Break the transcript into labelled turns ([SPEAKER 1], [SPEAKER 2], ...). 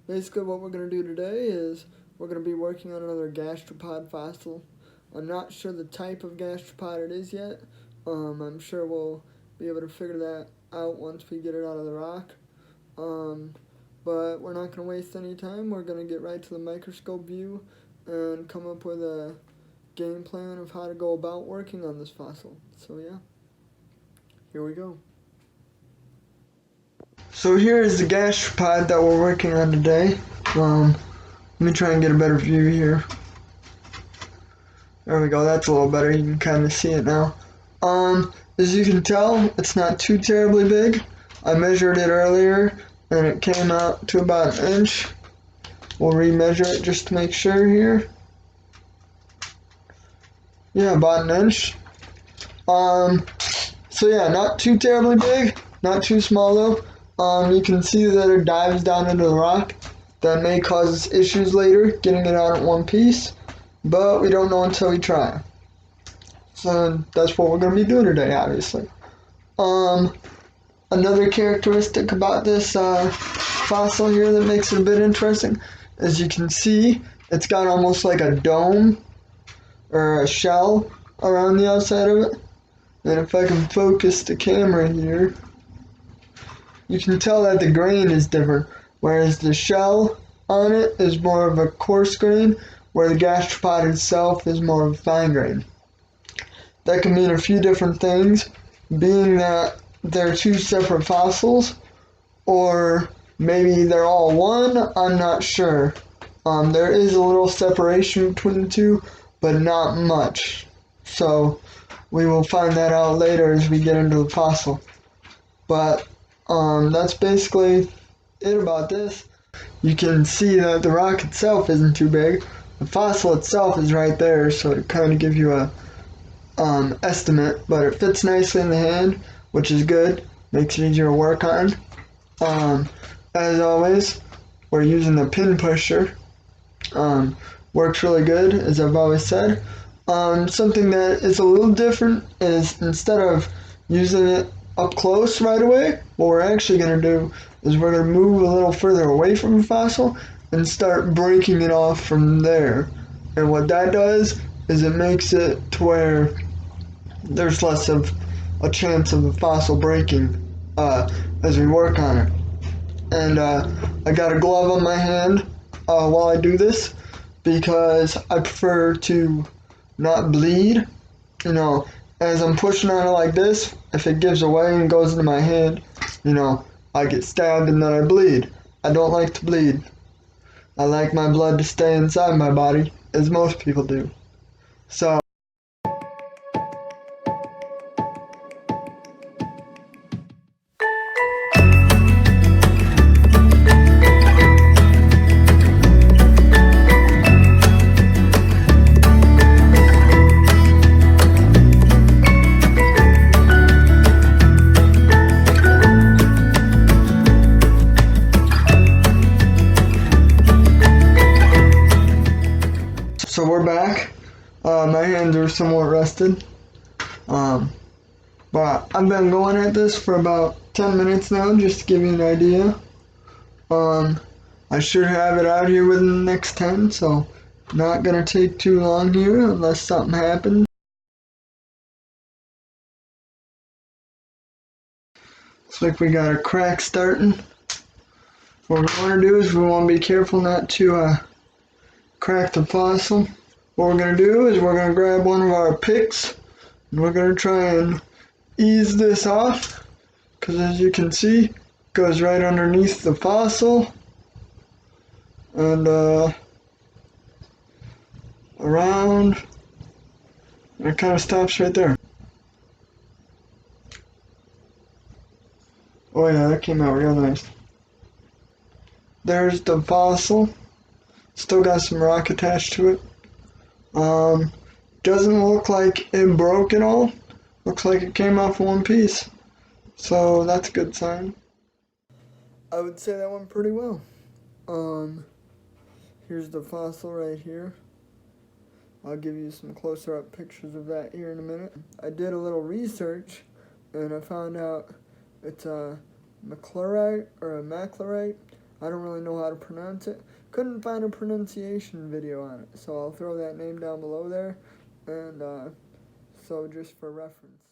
[SPEAKER 1] Basically what we're going to do today is we're going to be working on another gastropod fossil. I'm not sure the type of gastropod it is yet. I'm sure we'll be able to figure that out once we get it out of the rock. But we're not going to waste any time. We're going to get right to the microscope view and come up with a game plan of how to go about working on this fossil. So yeah, here we go. So here is the gastropod that we're working on today. Let me try and get a better view here. There we go, that's a little better. You can kind of see it now. As you can tell, it's not too terribly big. I measured it earlier and it came out to about an inch. We'll remeasure it just to make sure here. Yeah, about an inch. So yeah, not too terribly big, not too small though. You can see that it dives down into the rock. That may cause us issues later, getting it out in one piece, but we don't know until we try. So that's what we're going to be doing today, obviously. Another characteristic about this fossil here that makes it a bit interesting, as you can see, it's got almost like a dome or a shell around the outside of it. And if I can focus the camera here, you can tell that the grain is different, whereas the shell on it is more of a coarse grain, where the gastropod itself is more of a fine grain. That can mean a few different things, being that they're two separate fossils, or maybe they're all one, I'm not sure. There is a little separation between the two, but not much. So we will find that out later as we get into the fossil. But that's basically it about this. You can see that the rock itself isn't too big. The fossil itself is right there, so it kind of gives you a estimate, but it fits nicely in the hand, which is good. Makes it easier to work on. As always, we're using the pin pusher. Works really good, as I've always said. Something that is a little different is instead of using it up close right away, what we're actually going to do is we're going to move a little further away from the fossil and start breaking it off from there. And what that does is it makes it to where there's less of a chance of the fossil breaking as we work on it. And I got a glove on my hand while I do this because I prefer to not bleed. You know, as I'm pushing on it like this, if it gives away and goes into my hand, you know, I get stabbed and then I bleed. I don't like to bleed. I like my blood to stay inside my body, as most people do. So we're back. My hands are somewhat rusted. But I've been going at this for about 10 minutes now, just to give you an idea. I should have it out here within the next 10, so not gonna take too long here unless something happens. Looks like we got a crack starting. What we want to do is we want to be careful not to crack the fossil. What we're going to do is we're going to grab one of our picks and we're going to try and ease this off, because as you can see, it goes right underneath the fossil and around, and it kind of stops right there. Oh yeah, that came out real nice. There's the fossil. Still got some rock attached to it. Doesn't look like it broke at all. Looks like it came off one piece. So that's a good sign. I would say that went pretty well. Here's the fossil right here. I'll give you some closer up pictures of that here in a minute. I did a little research and I found out it's a maclarite or a maclarite. I don't really know how to pronounce it. Couldn't find a pronunciation video on it, so I'll throw that name down below there, and so just for reference.